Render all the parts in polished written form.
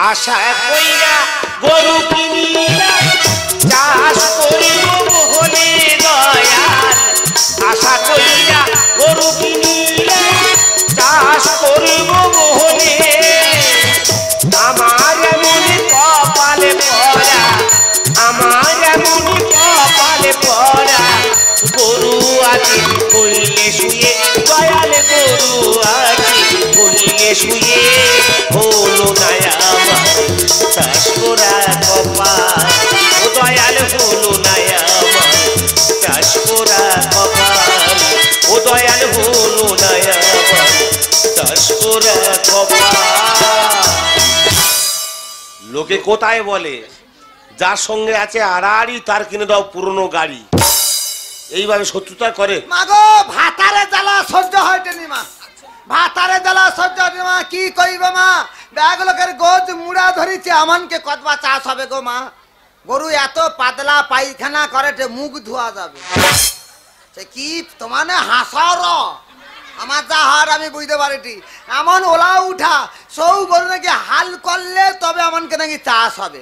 আশা কইরা গরু কিনিলাম চাষ করিব বহলে দয়াল আশা কইরা গরু কিনিলাম চাষ করিব বহলে আমার এমন কপালে পড়া আমার এমন কপালে পড়া গরু আছে কইলে শুয়ে দয়াল গরু আছে কইলে শুয়ে হলো না আমার চাষ করা কপাল ও দয়াল হলো না আমার চাষ করা কপাল ও দয়াল হলো না আমার চাষ করা কপাল। লোকে কোথায় বলে যার সঙ্গে আছে আড়াআড়ি তার কিনে দাও পুরনো গাড়ি, এইভাবে শত্রুতা করে। মাগো ভাতারে জ্বালা সহ্য হয়নি মা, ভাতারে জ্বালা সহ্য হয়নি মা, কি কইব মা? ব্যাগ লোকের গোজ মুড়া ধরিছে আমানকে কতবা চাষ হবে গো মা? গরু এত পাতলা পায়খানা করে মুখ ধোয়া যাবে, সে কি তোমার হাসার আমার যা হার আমি বুঝতে পারিটি। এমন ওলা উঠা সৌ গরু নাকি হাল করলে তবে আমানকে নাকি চাষ হবে।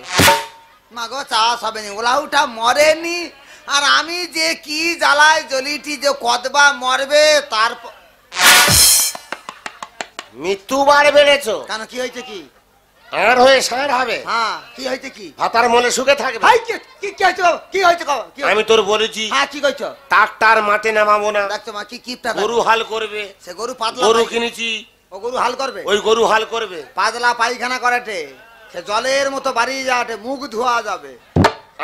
মাগো চাষ হবে নি, ওলা উঠা মরেনি আর আমি যে কি জ্বালায় জ্বলিটি যে কতবা মরবে তারপর মৃত্যু বার বেড়েছো কেন? কি হয়েছে? কি আর হয়ে সার হবে? হ্যাঁ কি হয়েছে? কি ভাতার মনে সুখে থাকবে? কি হয়েছে? কি হয়েছে? আমি তোর বলেছি হ্যাঁ কি কইছো? ট্রাক্টর মাঠে নামাবো না, দেখছো মা কি কিপটা গরু হাল করবে। সে গরু পাতলা গরু কিনেছি, ও গরু হাল করবে, ওই গরু হাল করবে। পাতলা পায়খানা করেটে সে জলের মতো বাড়ি যাটে মুখ ধোয়া যাবে।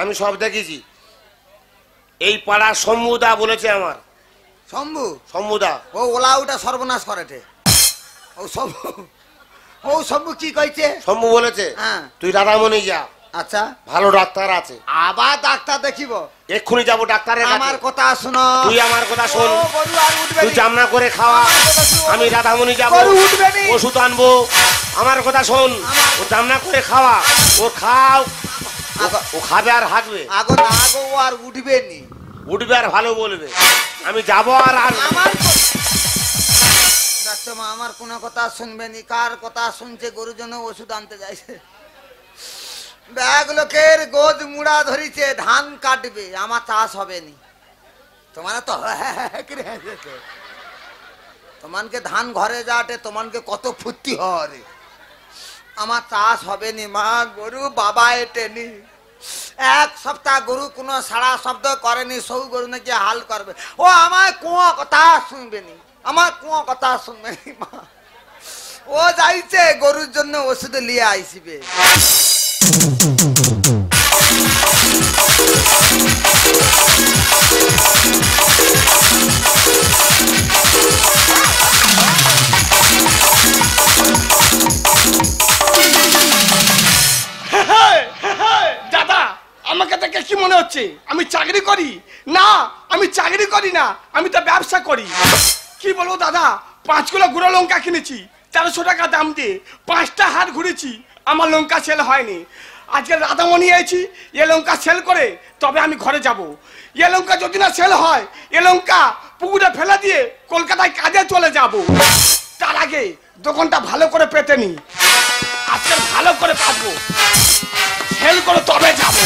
আমি সব দেখেছি। এই পাড়ার শম্ভুদা বলেছে আমার। শম্ভু? শম্ভুদা ও ওলা উঠা সর্বনাশ করেটে। ও শম্ভু, ও শম্ভু কি কইছে? শম্ভু বলেছে হ্যাঁ তুই রাধামণি যা, আচ্ছা ভালো ডাক্তার আছে। আবার ডাক্তার দেখিব? এক্ষুনি যাবো ডাক্তারের কাছে। আমার কথা শোনো, তুই আমার কথা শোন। ও গরু আর উঠবে তুই জামনা করে খাওয়া, আমি রাধামণি যাবো, গরু উঠবে নি। ওষুধ আনবো। আমার কথা শোন, ও জামনা করে খাওয়া, ও খাও, ও খাবে আর হাঁকবে। আগো না আগো ও আর উঠবে নি, উঠবে আর ভালো বলবে। আমি যাবো আর আর আমার দেখছো মা আমার কোনো কথা শুনবে নি। কার কথা শুনছে? গরুর জন্য ওষুধ আনতে যাইছে, ব্যাগ লোকের গোদ মুড়া ধরিছে ধান কাটবে, আমার চাষ হবে নি। তোমার তো তোমানকে ধান ঘরে যাটে তোমানকে কত ফুর্তি হরে, আমার চাষ হবে নি মা। গরু বাবা এটেনি, এক সপ্তাহ গরু কোনো সাড়া শব্দ করেনি, সৌ গরু নাকি হাল করবে। ও আমার কোয়া কথা শুনবে নি, আমার কোয়া কথা শুনবে নি মা। ও যাইছে গরুর জন্য ওষুধ লিয়ে আইসিবে। দাদা আমাকে দেখে কি মনে হচ্ছে আমি চাকরি করি? না আমি চাকরি করি না, আমি তো ব্যবসা করি। কি বলবো দাদা, 5 কিলো গুঁড়ো লঙ্কা কিনেছি 1300 টাকা দাম দিয়ে, 5টা হাট ঘুরেছি, আমার লঙ্কা সেল হয়নি। আজকে রাধামণি এসেছি, এ লঙ্কা সেল করে তবে আমি ঘরে যাব। এ লঙ্কা যদি না সেল হয়, এ লঙ্কা পুকুরে ফেলে দিয়ে কলকাতায় কাজে চলে যাব। তার আগে দোকানটা ভালো করে পেতে নি, আজকে ভালো করে পাবো, সেল করে তবে যাব।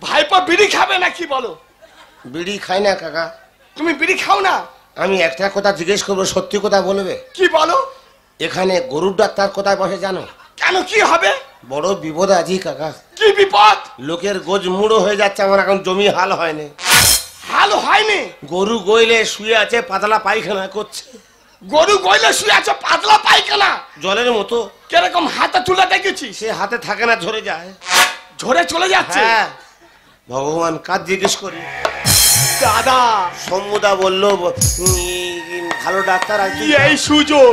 ভাইপো বিড়ি খাবে নাকি বলো? বিড়ি খাই না কাকা। তুমি বিড়ি খাও না? আমি একটা কথা জিজ্ঞেস করবো, সত্যি কথা বলবে? কি বলো? এখানে গরুর ডাক্তার কোথায় বসে জানো? কেন কি হবে? বড় বিপদ আছি কাকা। কি বিপদ? লোকের গোজ মুড়ো হয়ে যাচ্ছে, আমার এখন জমি হাল হয়নি। হাল হয়নি? গরু গইলে শুয়ে আছে, পাতলা পায়খানা করছে। গরু গইলে শুয়ে আছে পাতলা পায়খানা জলের মতো? কিরকম হাতে তুলে দেখেছি? সে হাতে থাকে না, ঝরে যায়। ঝরে চলে যাচ্ছে? হ্যাঁ ভগবান, কাজ জিজ্ঞেস করি। দাদা শম্ভুদা বললো ভালো ডাক্তার আছে। এই সুযোগ,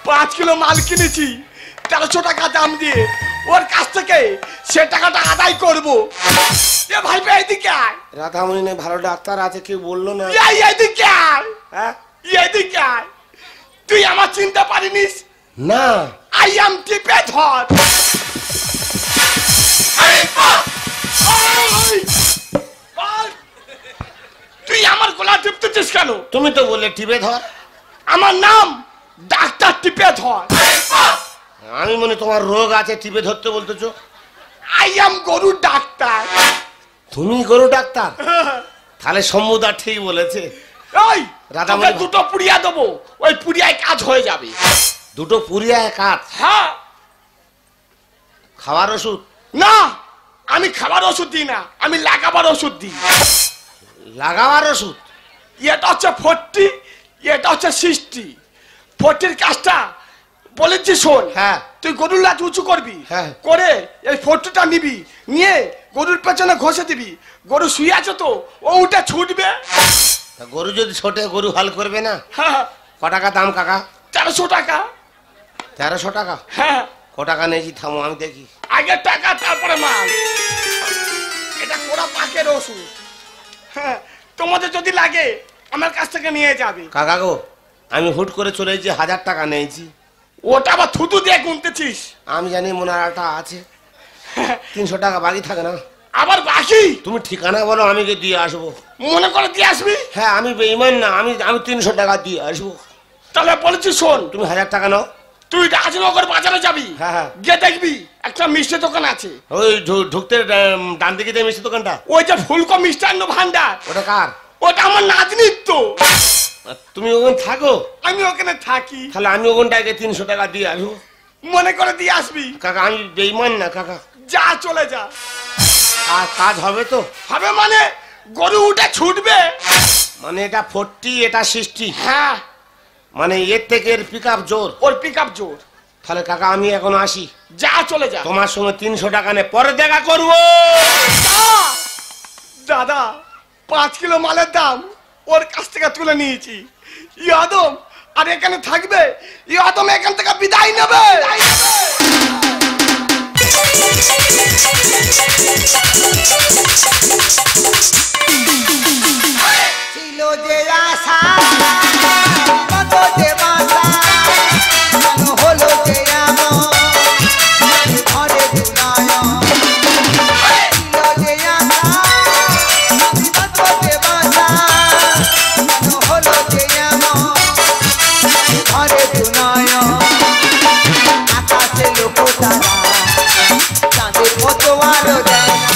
5 কিলো মাল কিনেছি 1300 টাকা দাম দিয়ে, ওর কাছ থেকে সে টাকাটা আদায় করবো। এ ভাই এদিকে আয়। রাধামণি ভালো ডাক্তার আছে, কেউ বললো না। এদিকে আয়। হ্যাঁ এদিকে আয়। তুই আমার চিনতে পারিনিস? না। আই এম টিপে ধর। তুমি তো বললে টিপে ধর। আমার নাম ডাক্তার টিপে ধর। আমি মনে তোমার রোগ আছে টিপে ধরতে বলতেছো। আই এম গরু ডাক্তার। তুমি গরু ডাক্তার? তাহলে শম্ভুদা ঠিক বলেছে। ওই রাধামণি তোকে দুটো পুড়িয়া দেবো, ওই পুড়িয়ায় কাজ হয়ে যাবে। দুটো পুরিয়ায় কাজ? হ্যাঁ। খাওয়ার ওষুধ? না, আমি খাবার ওষুধ দিই না, আমি লাগাবার ওষুধ দিই। লাগাবার ওষুধ? এটা হচ্ছে 40, এটা হচ্ছে 60। 40 কাজটা বলেছি শোন। হ্যাঁ। তুই গরুর লাচ উঁচু করবি, হ্যাঁ। করে এই 40টা নিবি, নিয়ে গরুর পেছনে ঘষে দিবি। গরু শুয়ে আছে তো, ও উঠে ছুটবে। তা গরু যদি ছোটে গরু হাল করবে না? হ্যাঁ। ক টাকা দাম কাকা? 400 টাকা। 1300 টাকা? হ্যাঁ। ক টাকা নিয়েছি থামো আমি দেখি। আগে টাকা তারপরে মাল। এটা কোড়া পাকের ওষুধ। হ্যাঁ, তোমাদের যদি লাগে আমার কাছ থেকে নিয়ে যাবে। কাকা গো, আমি হুট করে চলে এসেছি, 1000 টাকা নিয়েছি। ওটা আবার থুতু দিয়ে গুনতেছিস? আমি জানি মনে হয় একটা আছে। 300 টাকা বাকি থাকে না? আবার বাকি? তুমি ঠিকানা বলো, আমি গিয়ে দিয়ে আসবো। মনে করে দিয়ে আসবি? হ্যাঁ, আমি বেঈমান না, আমি 300 টাকা দিয়ে আসবো। তাহলে বলেছি শোন, তুমি 1000 টাকা নাও। তুই রাজনগর বাজারে যাবি, হ্যাঁ, হ্যাঁ। গিয়ে দেখবি একটা মিষ্টি দোকান আছে। ওই ঢুকতে ডান দিকে যে মিষ্টি দোকানটা, ওই যে ফুলকো মিষ্টান্ন ভান্ডার, ওটা কার? ওটা আমার নাতনির তো। তুমি ওখানে থাকো? আমি ওখানে থাকি। তাহলে আমি ওখানটাকে 300 টাকা দিয়ে আসবো। মনে করে দিয়ে আসবি। কাকা আমি বেঈমান না কাকা। যা, চলে যা। আর কাজ হবে তো? হবে মানে গরু উঠে ছুটবে। মানে এটা 40, এটা 60? হ্যাঁ। মানে এর থেকে এর পিক আপ জোর? ওর পিক আপ জোর। তাহলে কাকা আমি এখন আসি। যা, চলে যা। তোমার সঙ্গে 300 টাকা নে, পরে দেখা করবো। দাদা, 5 কিলো মালের দাম ওর কাছ থেকে তুলে নিয়েছি। ইয়াদম আর এখানে থাকবে, ইয়াদম এখান থেকে বিদায় নেবে। ছিল যে আশা, কত যে বাসা, কেন হলো যে এমন, ঘরে দুলায়ন। ছিল যে আশা, কত যে বাসা, কেন হলো যে এমন, ঘরে দুলায়ন। আকাশে লোক তারা, চাঁদের মতো আলো দেয় না,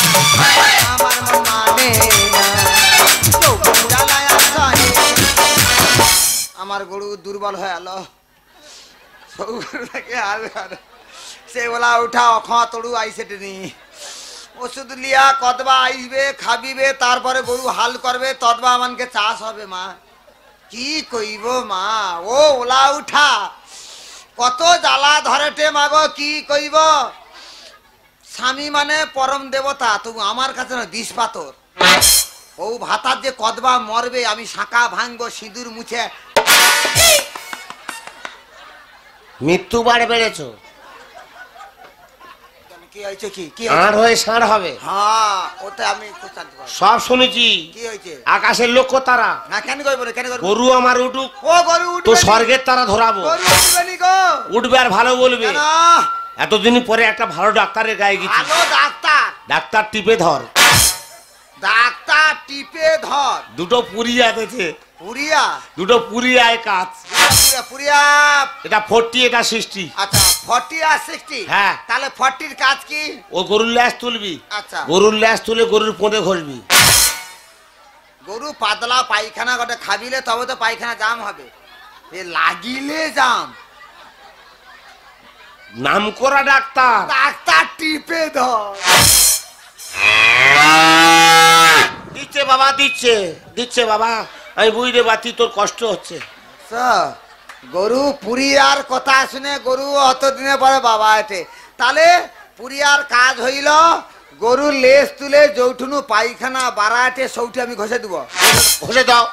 আমার মন মানে না। আমার গরু দুর্বল হয়ে গেল, সে বলা উঠা অখ তড়ু আইসে টেনি ওষুধ লিয়া কতবা আইসবে খাবিবে, তারপরে গরু হাল করবে, ততবা আমানকে চাষ হবে। মা কি কইব মা, ও ওলা উঠা কত জ্বালা ধরেটে মাগো, কি কইব। স্বামী মানে পরম দেবতা, তবু আমার কাছে না বিষ পাথর। ও ভাতার যে কদবা মরবে, আমি শাঁকা ভাঙবো, সিঁদুর মুছে। মৃত্যু বাড়ে বেড়েছো? কি হয়েছে? কি আর হয়ে ষাঁড় হবে? হ্যাঁ, ওটা আমি সব শুনেছি। কি হয়েছে? আকাশের লক্ষ্য তারা। না কেন কইব না, কেন কইব? গরু আমার উঠুক, ও গরু উঠবে তো স্বর্গের তারা ধরাবো। গরু উঠবে নি গো? উঠবে আর ভালো বলবে। কেন? এতদিন পরে একটা ভালো ডাক্তারের গায়ে গেছি। ভালো ডাক্তার? ডাক্তার টিপে ধর। ডাক্তার টিপে ধর? দুটো পুরিয়া দিয়েছে। পুরিয়া? দুটো পুরিয়ায় কাজ। পুরিয়া পুরিয়া। এটা 40, এটা 60। আচ্ছা, 40 আর 60? হ্যাঁ। তাহলে 40 কাজ কি? ও গরুর ল্যাস তুলবি। আচ্ছা। গরুর ল্যাস তুলে গরুর পোঁদে ঘষবি। গরু পাতলা পায়খানা গটে খাবিলে তবে তো পায়খানা জাম হবে, এ লাগিলে জাম। নাম করা ডাক্তার। ডাক্তার টিপে ধর। দিচ্ছে বাবা, দিচ্ছে দিচ্ছে বাবা, আমি বুঝতে পারছি তোর কষ্ট হচ্ছে। গরু পুরিয়ার কথা শুনে গরু অত দিনে পরে বাবা এটে, তাহলে পুরিয়ার কাজ হইল গরুর লেজ তুলে যৌঠুনু পায়খানা বাড়াটে সৌটি আমি ঘষে দিব। ঘষে দাও।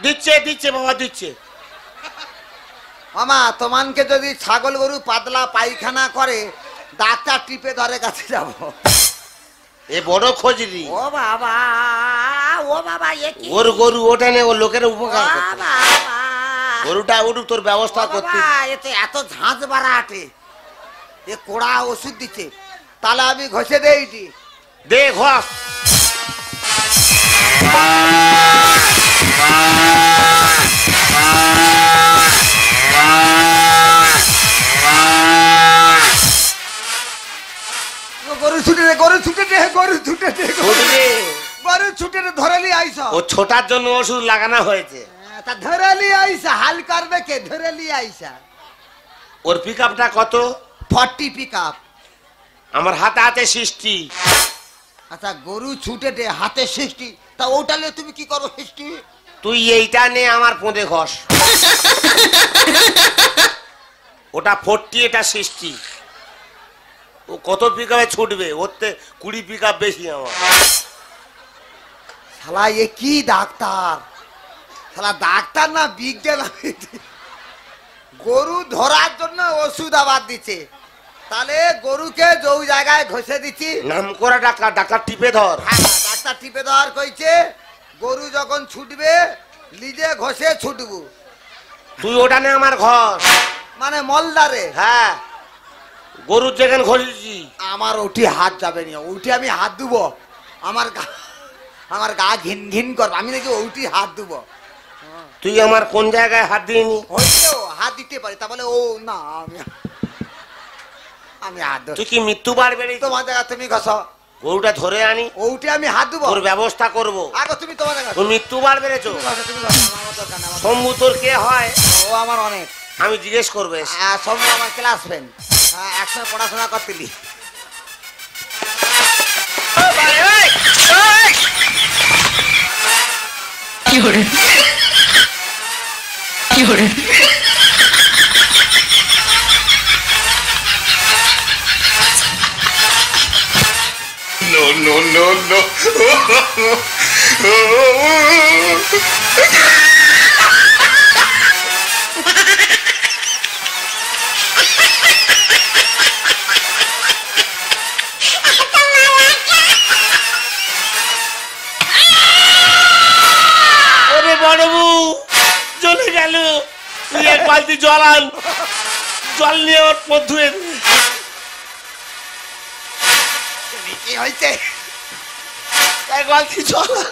দিচ্ছে দিচ্ছে বাবা, দিচ্ছে। মামা তোমানকে যদি ছাগল গরু পাতলা পায়খানা করে, ডাক্তার টিপে ধরে কাছে যাব। এ বড় খোঁজরি। ও বাবা, ও বাবা, এ কি? ওর গরু ওটা নে, ওর লোকের উপকার করতে। বাবা, গরুটা উঠুক, তোর ব্যবস্থা করতে। এতে এত ঝাঁঝ বাড়াটে, এ কোড়া ওষুধ দিচ্ছে, তাহলে আমি ঘষে দেইটি। দে ঘষ। গরু ছুটে রে, গরু ছুটে রে, গরু ছুটে রে, ছুটবে। গরু ছুটে রে, ধরেলি আইস। ও ছোটার জন্য ওষুধ লাগানো হয়েছে। তা ধরেলি আইসা, হাল করবে কে? ধরেলি আইসা। ওর পিক আপটা কত? 40 পিক আপ। আমার হাতে হাতে 60। আচ্ছা গরু ছুটে রে, হাতে 60, তা ওটা নিয়ে তুমি কি করো 60? তুই এইটা নে, আমার পোঁদে ঘষ। ওটা 40, এটা 60। ও কত পিক আপে ছুটবে? ওর 20 পিক আপ বেশি আমার। শালা এ কি ডাক্তার? শালা ডাক্তার না বিজ্ঞান? গরু ধরার জন্য ওষুধ আবার দিচ্ছে। তাহলে গরুকে যে জায়গায় ঘষে দিচ্ছি, নাম করা ডাক্তার, ডাক্তার টিপে ধর। হ্যাঁ ডাক্তার টিপে দেওয়ার কইছে। গরু যখন ছুটবে নিজে ঘষে ছুটবো। তুই ওটা নে, আমার ঘর। মানে মলদারে? হ্যাঁ, গরুর যেখানে ঘষেছি। আমার ওটি হাত যাবে না, ওটি আমি হাত দেবো। আমার গা ঘিন ঘিন করবে, আমি নাকি ওটি হাত দেবো। তুই আমার কোন জায়গায় হাত দিইনি? হইলেও হাত দিতে পারি, তা বলে ও না আমি হাত দেবো। তুই কি মৃত্যুবার বেড়ে? তোমার জায়গা তুমি ঘষো। গরুটা ধরে আনি, ওটি আমি হাত দেবো। ওর ব্যবস্থা করবো। আগে তুমি তোমার জায়গা তুই মৃত্যুবার বেড়েছো। তুমি ঘষো, তুমি ঘষো, আমার দরকার নেই, আমার শম্ভু তোর কে হয়? ও আমার অনেক। আমি জিজ্ঞেস করবে। সব আমার ক্লাস ফ্রেন্ড, একসাথে পড়াশোনা করতেলি। কি হরে কি হরে No, no, no, no. ওরে বড়বু চলে গেল। তুই এক বালতি জল আন, জল নিয়ে ওর পথ ধুয়ে দে। কি হয়েছে? এক বালতি জল আন।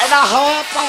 এটা হাওয়া পা